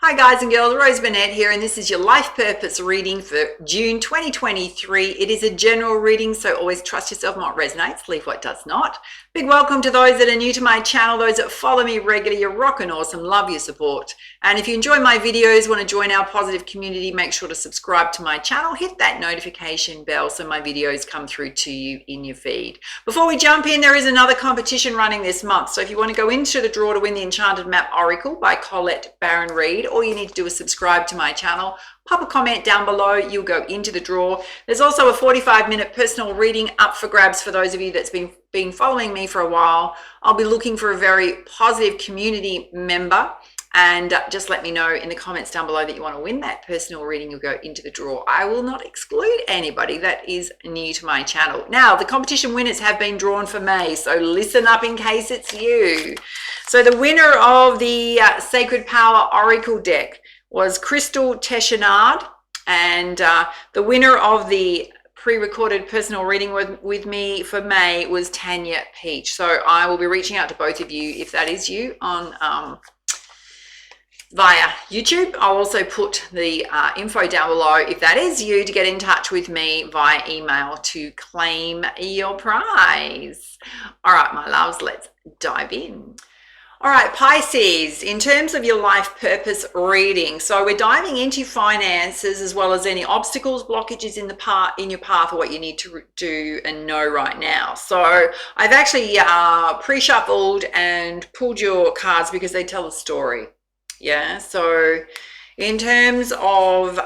Hi guys and girls, Rose Burnett here, and this is your life purpose reading for June 2023. It is a general reading, so always trust yourself. What resonates, leave what does not. Big welcome to those that are new to my channel, those that follow me regularly. You're rocking awesome, love your support. And if you enjoy my videos, want to join our positive community, make sure to subscribe to my channel, hit that notification bell so my videos come through to you in your feed. Before we jump in, there is another competition running this month, so if you want to go into the draw to win the Enchanted Map Oracle by Colette Baron-Reid, all you need to do is subscribe to my channel, pop a comment down below, you'll go into the draw. There's also a 45-minute personal reading up for grabs for those of you that's been following me for a while. I'll be looking for a very positive community member, and just let me know in the comments down below that you want to win that personal reading. You'll go into the draw. I will not exclude anybody that is new to my channel. Now, the competition winners have been drawn for May, so listen up in case it's you. So the winner of the Sacred Power Oracle deck was Crystal Techenard, and the winner of the pre-recorded personal reading with me for May was Tanya Peach. So I will be reaching out to both of you if that is you on via YouTube. I'll also put the info down below if that is you to get in touch with me via email to claim your prize. All right, my loves, let's dive in. All right, Pisces, in terms of your life purpose reading, so we're diving into finances as well as any obstacles, blockages in your path, or what you need to do and know right now. So I've actually pre-shuffled and pulled your cards because they tell a story. Yeah, so in terms of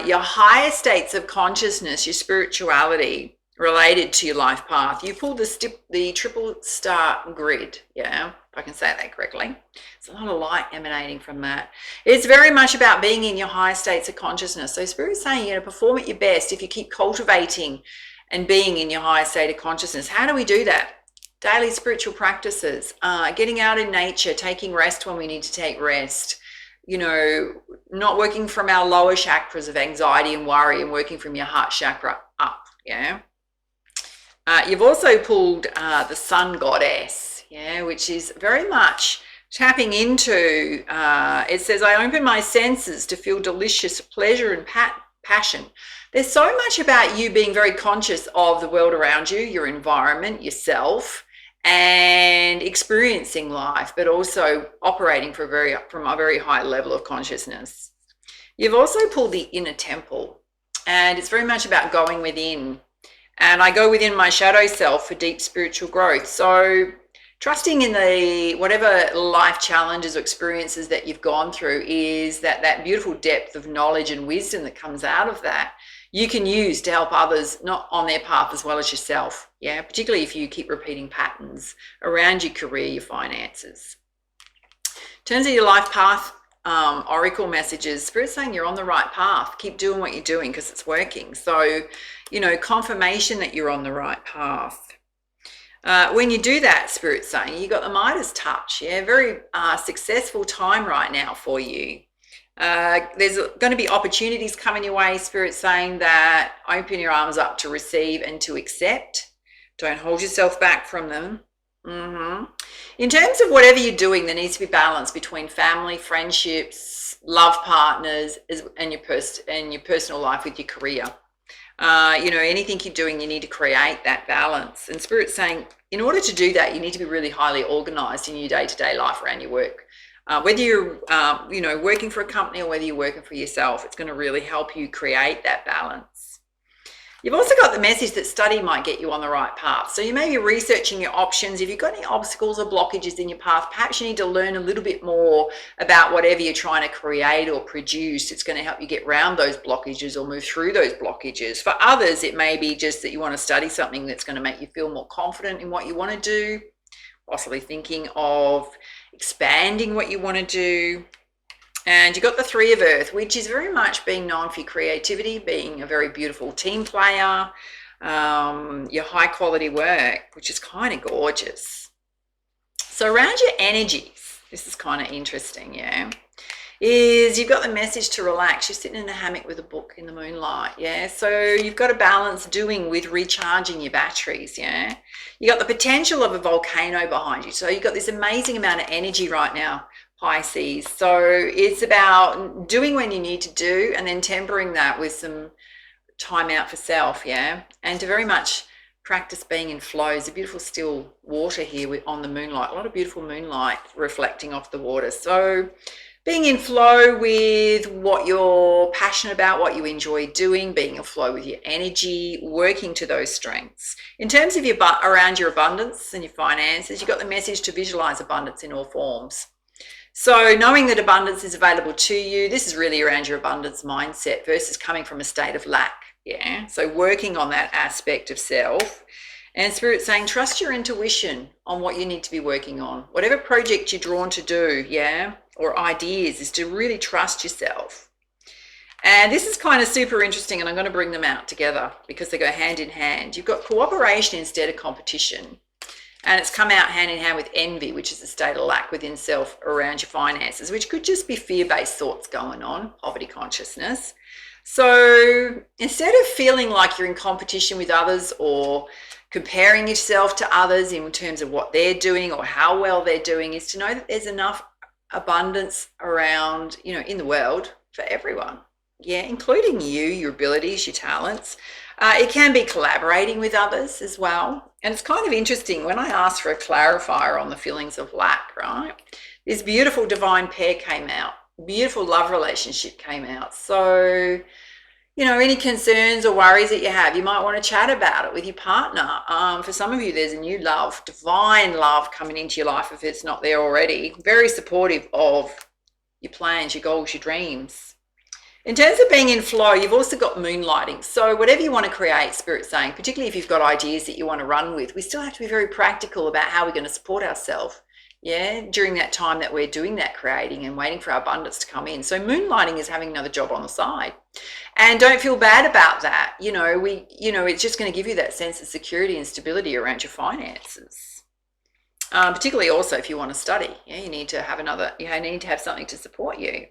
your higher states of consciousness, your spirituality related to your life path, you pulled the triple star grid. Yeah, if I can say that correctly. It's a lot of light emanating from that. It's very much about being in your higher states of consciousness. So Spirit's saying you're going to perform at your best if you keep cultivating and being in your higher state of consciousness. How do we do that? Daily spiritual practices, getting out in nature, taking rest when we need to take rest, you know, not working from our lower chakras of anxiety and worry and working from your heart chakra up. Yeah. You've also pulled the Sun Goddess, yeah, which is very much tapping into, it says, I open my senses to feel delicious pleasure and passion. There's so much about you being very conscious of the world around you, your environment, yourself, and experiencing life, but also operating from a very high level of consciousness. You've also pulled the Inner Temple, and it's very much about going within. And I go within my shadow self for deep spiritual growth. So trusting in the whatever life challenges or experiences that you've gone through is that beautiful depth of knowledge and wisdom that comes out of that you can use to help others not on their path as well as yourself. Yeah, particularly if you keep repeating patterns around your career, your finances. In terms of your life path, oracle messages, Spirit's saying you're on the right path. Keep doing what you're doing because it's working. So, you know, confirmation that you're on the right path. When you do that, Spirit's saying you got the Midas touch. Yeah, very successful time right now for you. There's going to be opportunities coming your way. Spirit's saying that open your arms up to receive and to accept. Don't hold yourself back from them. In terms of whatever you're doing, there needs to be balance between family, friendships, love partners, and your personal life with your career. You know, anything you're doing, you need to create that balance. And Spirit's saying, in order to do that, you need to be really highly organized in your day-to-day life around your work. Whether you're, you know, working for a company or whether you're working for yourself, it's going to really help you create that balance. You've also got the message that study might get you on the right path. So you may be researching your options. If you've got any obstacles or blockages in your path, perhaps you need to learn a little bit more about whatever you're trying to create or produce. It's going to help you get around those blockages or move through those blockages. For others, it may be just that you want to study something that's going to make you feel more confident in what you want to do, possibly thinking of expanding what you want to do. And you've got the Three of Earth, which is very much being known for your creativity, being a very beautiful team player, your high quality work, which is kind of gorgeous. So around your energies, this is kind of interesting, yeah, is you've got the message to relax. You're sitting in a hammock with a book in the moonlight, yeah? So you've got a balance doing with recharging your batteries, yeah? You got the potential of a volcano behind you. So you've got this amazing amount of energy right now Pisces. So it's about doing when you need to do and then tempering that with some time out for self, yeah? And to very much practice being in flow. There's a beautiful still water here on the moonlight, a lot of beautiful moonlight reflecting off the water. So being in flow with what you're passionate about, what you enjoy doing, being in flow with your energy, working to those strengths. In terms of around your abundance and your finances, you've got the message to visualize abundance in all forms. So knowing that abundance is available to you, this is really around your abundance mindset versus coming from a state of lack. Yeah. So working on that aspect of self, and Spirit saying, trust your intuition on what you need to be working on. Whatever project you're drawn to do, yeah, or ideas, is to really trust yourself. And this is kind of super interesting, and I'm going to bring them out together because they go hand in hand. You've got cooperation instead of competition. And it's come out hand in hand with envy, which is a state of lack within self around your finances, which could just be fear-based thoughts going on, poverty consciousness. So instead of feeling like you're in competition with others or comparing yourself to others in terms of what they're doing or how well they're doing, is to know that there's enough abundance around, in the world for everyone. Yeah, including you, your abilities, your talents. It can be collaborating with others as well. And it's kind of interesting, when I asked for a clarifier on the feelings of lack, right? This beautiful divine pair came out. Beautiful love relationship came out. So, any concerns or worries that you have, you might want to chat about it with your partner. For some of you, there's a new love, divine love coming into your life if it's not there already. Very supportive of your plans, your goals, your dreams. In terms of being in flow, you've also got moonlighting. So whatever you want to create, Spirit's saying, particularly if you've got ideas that you want to run with, we still have to be very practical about how we're going to support ourselves. Yeah, during that time that we're doing that creating and waiting for our abundance to come in. So moonlighting is having another job on the side. And don't feel bad about that. It's just going to give you that sense of security and stability around your finances. Particularly also if you want to study. Yeah, you need to have something to support you.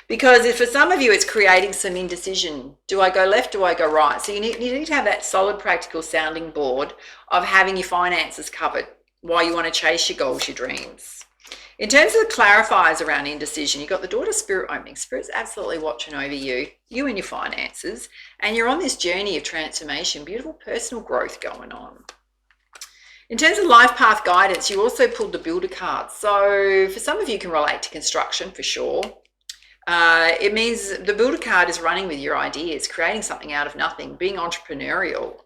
Because if for some of you it's creating some indecision, do I go left, do I go right? So you need to have that solid practical sounding board of having your finances covered while you want to chase your goals, your dreams. In terms of the clarifiers around indecision, you've got the Daughter Spirit opening. Spirit's absolutely watching over you and your finances, and you're on this journey of transformation, beautiful personal growth going on. In terms of life path guidance, you also pulled the Builder card. So for some of you can relate to construction for sure. It means the Builder card is running with your ideas, creating something out of nothing, being entrepreneurial.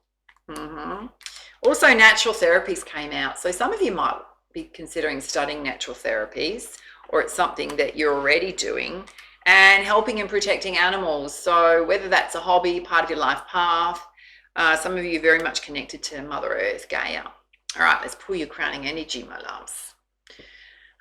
Also, natural therapies came out. So some of you might be considering studying natural therapies, or it's something that you're already doing, and helping and protecting animals. So whether that's a hobby, part of your life path, some of you are very much connected to Mother Earth, Gaia. All right, let's pull your crowning energy, my loves.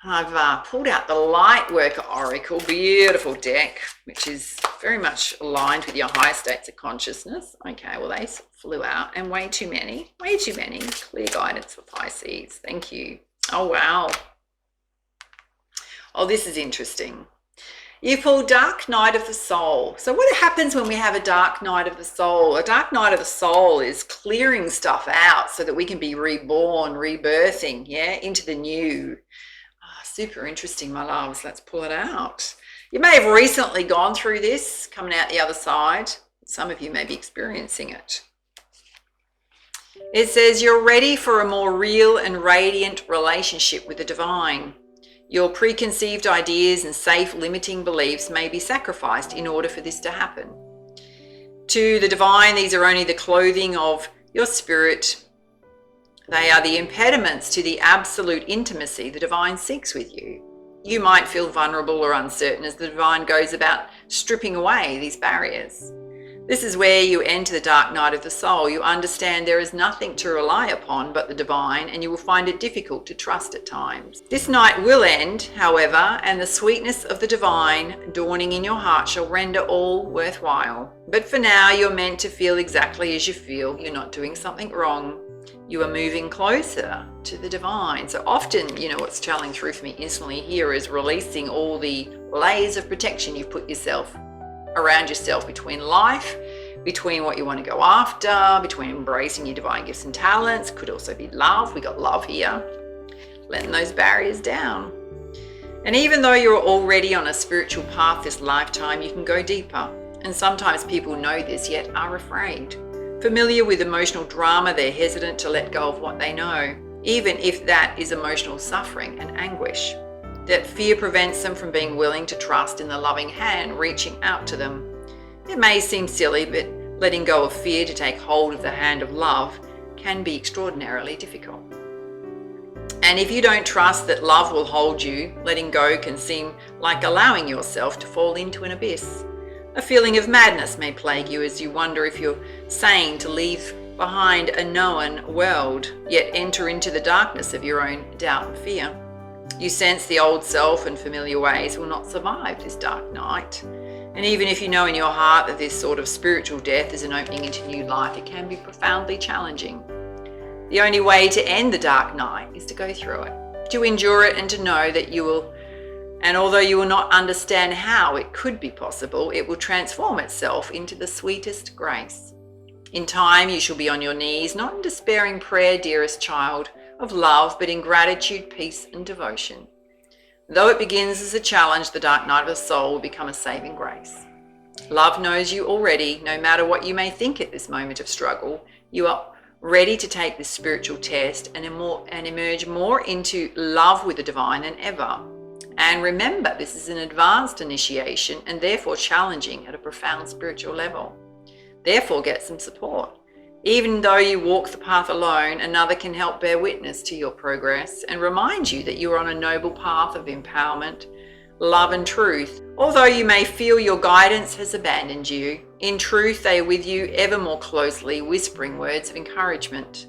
I've pulled out the Lightworker Oracle, beautiful deck, which is very much aligned with your higher states of consciousness. Okay, well, they flew out, and way too many. Clear guidance for Pisces. Thank you. Oh, wow. Oh, this is interesting. You pulled Dark Night of the Soul. So what happens when we have a Dark Night of the Soul? A Dark Night of the Soul is clearing stuff out so that we can be reborn, rebirthing, yeah, into the new. Super interesting, my loves. Let's pull it out. You may have recently gone through this, coming out the other side. Some of you may be experiencing it. It says you're ready for a more real and radiant relationship with the divine. Your preconceived ideas and safe limiting beliefs may be sacrificed in order for this to happen. To the divine, these are only the clothing of your spirit. They are the impediments to the absolute intimacy the divine seeks with you. You might feel vulnerable or uncertain as the divine goes about stripping away these barriers. This is where you enter the dark night of the soul. You understand there is nothing to rely upon but the divine, and you will find it difficult to trust at times. This night will end, however, and the sweetness of the divine dawning in your heart shall render all worthwhile. But for now, you're meant to feel exactly as you feel. You're not doing something wrong. You are moving closer to the divine. So often, what's channeling through for me instantly here is releasing all the layers of protection you've put around yourself between life, between what you want to go after, between embracing your divine gifts and talents. Could also be love. We got love here. Letting those barriers down. And even though you're already on a spiritual path this lifetime, you can go deeper. And sometimes people know this yet are afraid. Familiar with emotional drama, they're hesitant to let go of what they know, even if that is emotional suffering and anguish. That fear prevents them from being willing to trust in the loving hand reaching out to them. It may seem silly, but letting go of fear to take hold of the hand of love can be extraordinarily difficult. And if you don't trust that love will hold you, letting go can seem like allowing yourself to fall into an abyss. A feeling of madness may plague you as you wonder if you're sane to leave behind a known world, yet enter into the darkness of your own doubt and fear. You sense the old self and familiar ways will not survive this dark night. And even if you know in your heart that this sort of spiritual death is an opening into new life, it can be profoundly challenging. The only way to end the dark night is to go through it, to endure it, and to know that you will, and although you will not understand how it could be possible, it will transform itself into the sweetest grace. In time, you shall be on your knees, not in despairing prayer, dearest child, of love, but in gratitude, peace, and devotion. Though it begins as a challenge, the dark night of the soul will become a saving grace. Love knows you already, no matter what you may think at this moment of struggle. You are ready to take this spiritual test and emerge more into love with the divine than ever. And remember, this is an advanced initiation and therefore challenging at a profound spiritual level. Therefore, get some support. Even though you walk the path alone, another can help bear witness to your progress and remind you that you are on a noble path of empowerment, love, and truth. Although you may feel your guidance has abandoned you, in truth they are with you ever more closely, whispering words of encouragement,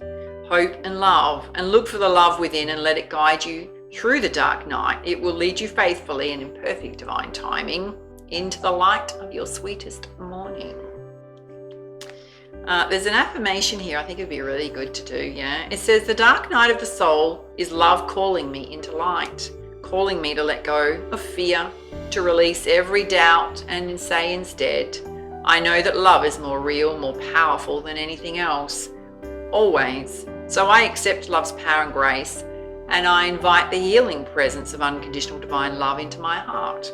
hope, and love. And look for the love within and let it guide you through the dark night. It will lead you faithfully and in perfect divine timing into the light of your sweetest morning. There's an affirmation here I think it'd be really good to do, yeah? It says, the dark night of the soul is love calling me into light, calling me to let go of fear, to release every doubt and say instead, I know that love is more real, more powerful than anything else, always. So I accept love's power and grace, and I invite the healing presence of unconditional divine love into my heart.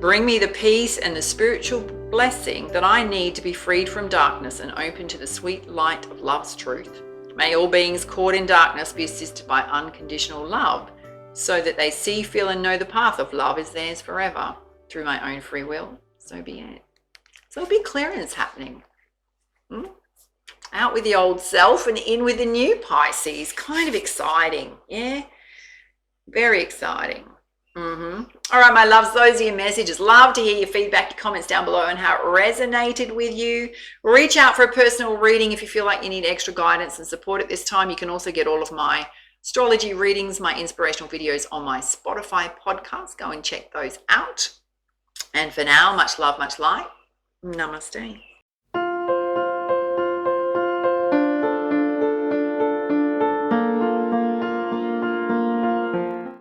Bring me the peace and the spiritual blessing that I need to be freed from darkness and open to the sweet light of love's truth. May all beings caught in darkness be assisted by unconditional love, so that they see, feel, and know the path of love is theirs forever through my own free will. So be it. So a big clearance happening. Out with the old self and in with the new Pisces. Kind of exciting, yeah? Very exciting. All right, my loves, those are your messages. Love to hear your feedback, your comments down below and how it resonated with you. Reach out for a personal reading if you feel like you need extra guidance and support at this time. You can also get all of my astrology readings, my inspirational videos on my Spotify podcast. Go and check those out. And for now, much love, much light. Namaste.